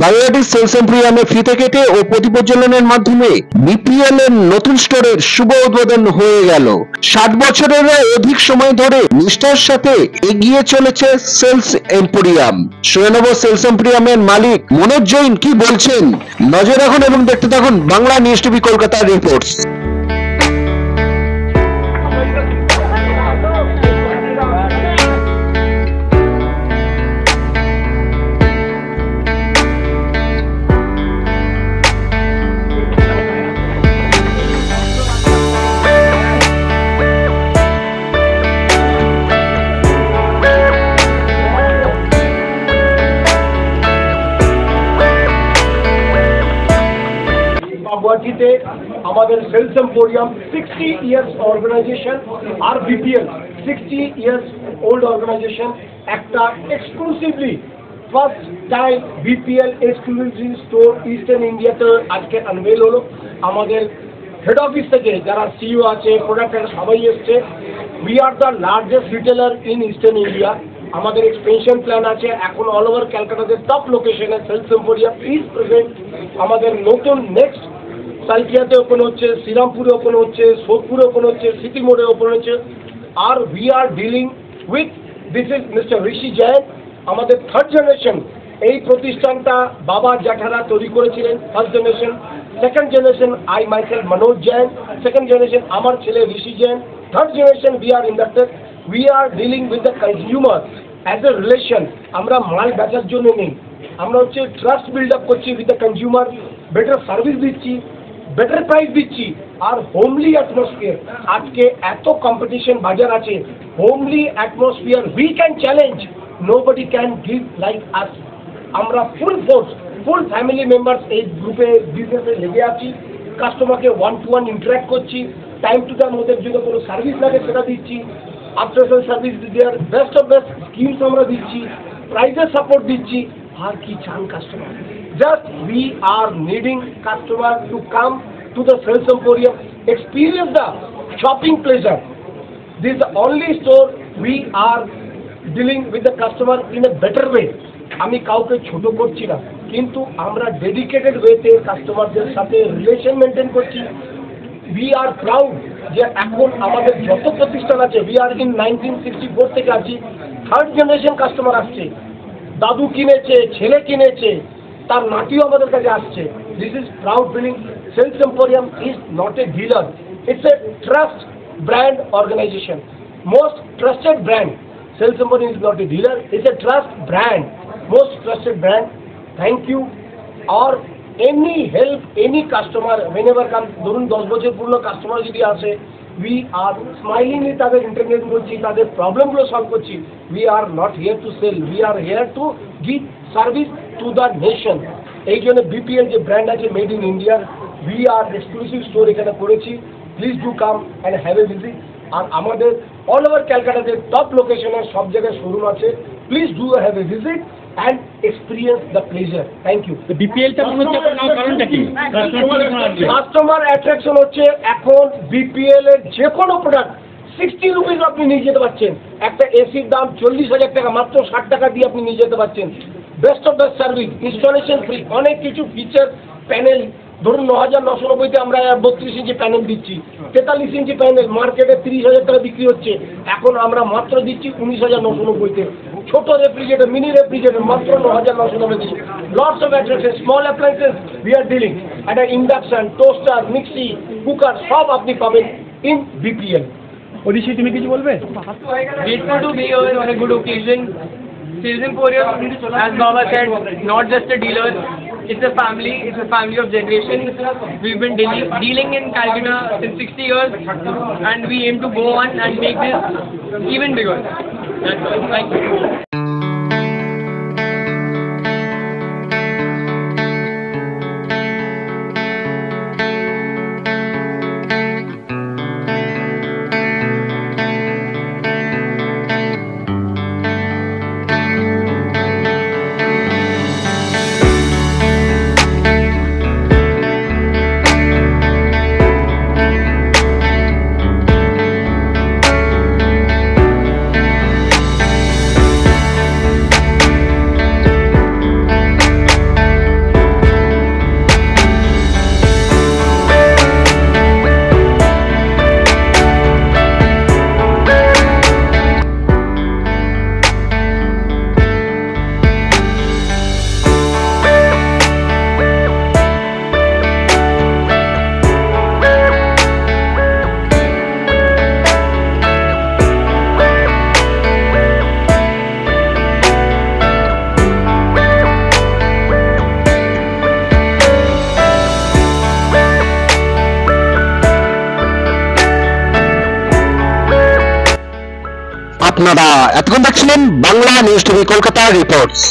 Biotique sales এম্পোরিয়ামে ফিতে কেটে ও প্রতি প্রজ্বলনের মাধ্যমে বিপিএল এর নতুন স্টোরের শুভ উদ্বোধন হয়ে গেল। 60 বছরেরও অধিক সময় ধরে নিষ্ঠার সাথে এগিয়ে চলেছে সেলস এম্পোরিয়াম। শুনে সেলস এম্পোরিয়ামের মালিক মনোজ জৈন কি বলছেন, নজর রাখুন এবং দেখতে থাকুন বাংলা নিউজ টিভি কলকাতার রিপোর্টস। গুয়াহাটিতে আমাদের সেলস এম্পোরিয়াম 60 ইয়ার্স অর্গানাইজেশন আর বিপিএল 60 ইয়ার্স ওল্ড অর্গানাইজেশন একটা exclusively first time BPL exclusive store eastern ইন্ডিয়াতে আজকে আনভেল হলো। আমাদের হেড অফিস থেকে যারা সিইও আছে, প্রোডাক্ট সবাই এসছে। We are the largest retailer in eastern India. আমাদের এক্সপেনশন প্ল্যান আছে, এখন অল ওভার ক্যালকাটাতে টপ লোকেশনে সেলস এম্পোরিয়াম ইজ প্রেজেন্ট। আমাদের নতুন নেক্সট সাইকিয়াতে ওপেন হচ্ছে, শ্রীরামপুরে ওপেন হচ্ছে, সোদপুরে ওপেন হচ্ছে, সিটি মোড়ে ওপেন হচ্ছে। আর we are dealing with this is mister Rishi Jain, আমাদের থার্ড জেনারেশন। এই প্রতিষ্ঠানটা বাবা জ্যাঠারা তৈরি করেছিলেন, first generation. Second generation I myself Manoj Jain, second generation আমার ছেলে Rishi Jain, third generation we are inducted. We are dealing with the consumer as a relation. আমরা মাল বেচার জন্য নেই, আমরা হচ্ছে ট্রাস্ট বিল্ড আপ করছি with the consumer, better service দিচ্ছি, বেটার প্রাইস দিচ্ছি আর হোমলি অ্যাটমসফিয়ার। আজকে এত কম্পিটিশন বাজার আছে, homely atmosphere we can challenge, nobody can give like us. আমরা full force, full family members এই গ্রুপে বিজনেসে লেগে আছি। কাস্টমারকে 1-to-1 ইন্টারাক্ট করছি, টাইম টু টাইম ওদের যদি কোনো সার্ভিস লাগে সেটা দিচ্ছি, আফটার সেল সার্ভিস দেওয়ার বেস্ট অফ বেস্ট স্কিমস আমরা দিচ্ছি, প্রাইসের সাপোর্ট দিচ্ছি। আর কি চান customer? Just we are needing customer to come to the Sales Emporium, experience the shopping pleasure. This is the only store we are dealing with the customer in a better way. আমি কাউকে ছোট করছি না, কিন্তু আমরা dedicated ওয়েতে কাস্টমারদের সাথে রিলেশন মেনটেন করছি। উই আর প্রাউড যে এখন আমাদের যত প্রতিষ্ঠান আছে, উই আর ইন 1964 থেকে আছি, থার্ড জেনারেশন কাস্টমার আসছে। দাদু কিনেছে, ছেলে কিনেছে, তার নাতিও আমাদের কাছে আসছে। This is proud feeling. Sales emporium is not a dealer, it's a trust brand organisation, most trusted brand. Sales emporium is not a dealer, it's a trust brand, most trusted brand. Thank you. আর any help, any customer whenever come, ধরুন 10 বছর পুরনো customer যদি আসে, we are স্মাইলিংলি তাদের internet করছি, তাদের প্রবলেমগুলো সলভ করছি। We are not here to sell, we are here to give service to the nation. এই জন্য বিপিএল যে ব্র্যান্ড আছে made in India, we are exclusive store এখানে করেছি। Please do come and have a visit. আর আমাদের all over ক্যালকাটাতে top লোকেশনের সব জায়গায় শোরুম আছে। Please do have a visit and experience the pleasure. Thank you. The BPL টা মনে হচ্ছে আপনার কারণটা কি? কাস্টমার অ্যাট্রাকশন হচ্ছে এখন বিপিএল এর যে কোনো প্রোডাক্ট 60 রুপিস আপনি নিয়ে যেতে পারছেন। একটা এসির দাম 40,000 টাকা, মাত্র 60 টাকা দিয়ে আপনি নিয়ে যেতে পারছেন। Best of best service, installation free, অনেক কিছু ফিচার, প্যানেল ধরুন 9,990-তে আমরা 32 ইঞ্চি প্যানেল দিচ্ছি, 43 ইঞ্চি প্যানেল মার্কেটে 30,000 টাকা বিক্রি হচ্ছে, এখন আমরা মাত্র দিচ্ছি 19,990-তে। ছোট রেফ্রিজারেটর, মিনি রেফ্রিজারেটর মাত্র 9,990 দিচ্ছি। Lots of attraction, small appliances we are dealing. একটা ইন্ডাকশন, টোস্টার, মিক্সি, কুকার সব আপনি পাবেন ইন বিপিএল। ওদিশি তুমি কিছু বলবে? Grateful to be here on a good occasion. Sales Emporium, as Baba said, not just a dealer, it's a family of generations. We've been dealing in Calcutta since 60 years, and we aim to go on and make this even bigger. That's all. Thank you. আপনারা এতক্ষণ দেখছিলেন Bangla news TV Kolkata reports.